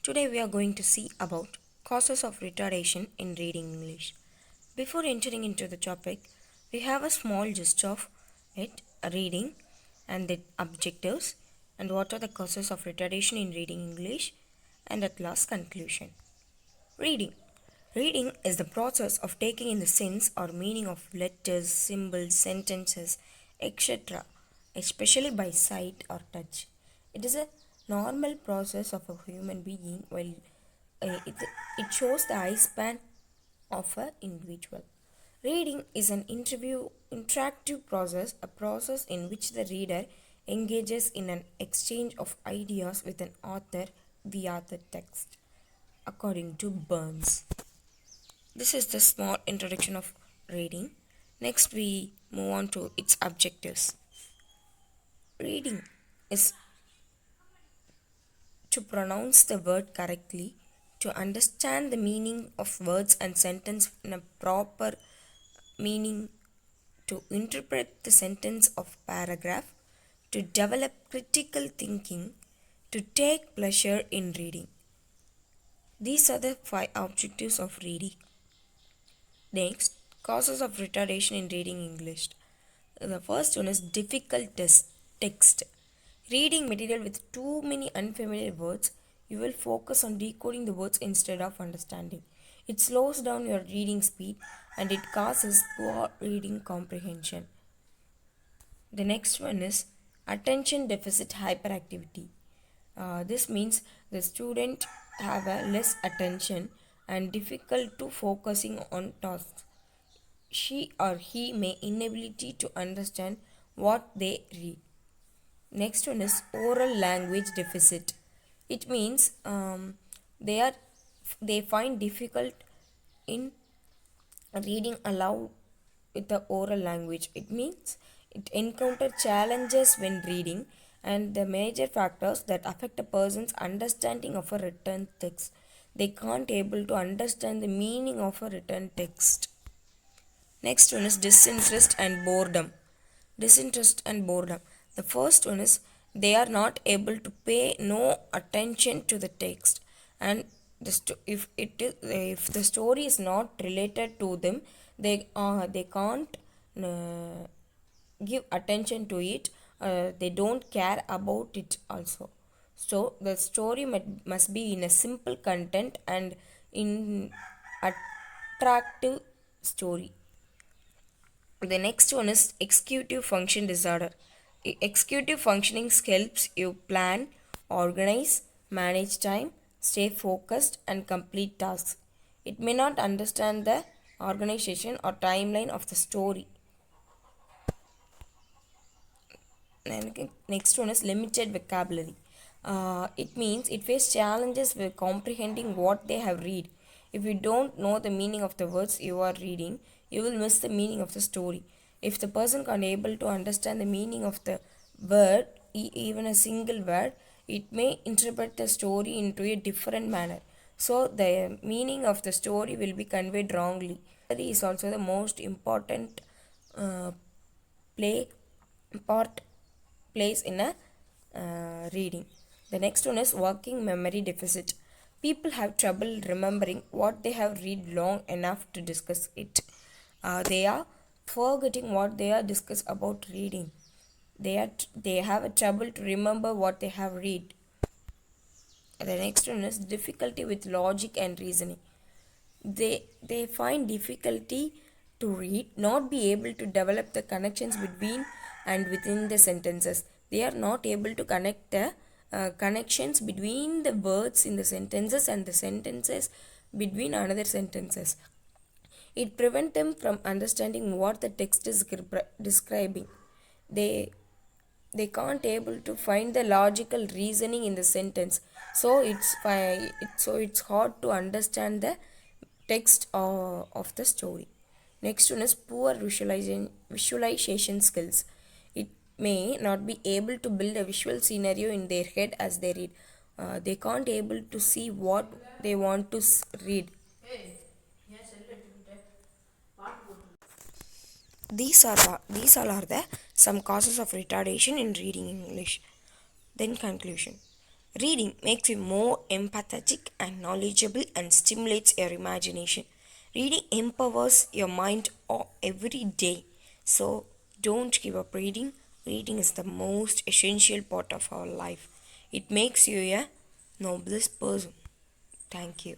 Today we are going to see about causes of retardation in reading English. Before entering into the topic, we have a small gist of it, a reading and the objectives and what are the causes of retardation in reading English and at last conclusion. Reading. Reading is the process of taking in the sense or meaning of letters, symbols, sentences, etc., especially by sight or touch. It is a normal process of a human being while it shows the eye span of an individual. Reading is an interactive process, a process in which the reader engages in an exchange of ideas with an author via the text, according to Burns. This is the small introduction of reading. Next, we move on to its objectives. Reading is to pronounce the word correctly, to understand the meaning of words and sentence in a proper meaning, to interpret the sentence of paragraph, to develop critical thinking, to take pleasure in reading. These are the 5 objectives of reading. Next, causes of retardation in reading English. The first one is difficult text. Reading material with too many unfamiliar words, you will focus on decoding the words instead of understanding. It slows down your reading speed and it causes poor reading comprehension. The next one is attention deficit hyperactivity. This means the student have a less attention and difficult to focusing on tasks. She or he may inability to understand what they read. Next one is oral language deficit. It means they are they find difficult in reading aloud with the oral language. It means it encounter challenges when reading and the major factors that affect a person's understanding of a written text. They can't able to understand the meaning of a written text. Next one is disinterest and boredom. Disinterest and boredom. The first one is they are not able to pay no attention to the text, and if the story is not related to them, they can't uh, give attention to it. They don't care about it also. So the story must be in a simple content and in attractive story. The next one is executive function disorder. Executive functioning helps you plan, organize, manage time, stay focused, and complete tasks. It may not understand the organization or timeline of the story. And next one is limited vocabulary. It means it faces challenges with comprehending what they have read. If you don't know the meaning of the words you are reading, you will miss the meaning of the story. If the person can't able to understand the meaning of the word, even a single word, it may interpret the story into a different manner. So the meaning of the story will be conveyed wrongly. That is also the most important uh, play part plays in a reading. The next one is working memory deficit. People have trouble remembering what they have read long enough to discuss it. They are forgetting what they are discussed about reading. They have a trouble to remember what they have read. The next one is difficulty with logic and reasoning. They find difficulty to read, not be able to develop the connections between and within the sentences. They are not able to connect the connections between the words in the sentences and the sentences between another sentences. It prevents them from understanding what the text is describing. They they can't able to find the logical reasoning in the sentence, so it's hard to understand the text of the story. Next one is poor visualization skills. It may not be able to build a visual scenario in their head as they read. They can't able to see what they want to read. These all are the some causes of retardation in reading English. Then conclusion. Reading makes you more empathetic and knowledgeable and stimulates your imagination. Reading empowers your mind every day. So don't give up reading. Reading is the most essential part of our life. It makes you a noblest person. Thank you.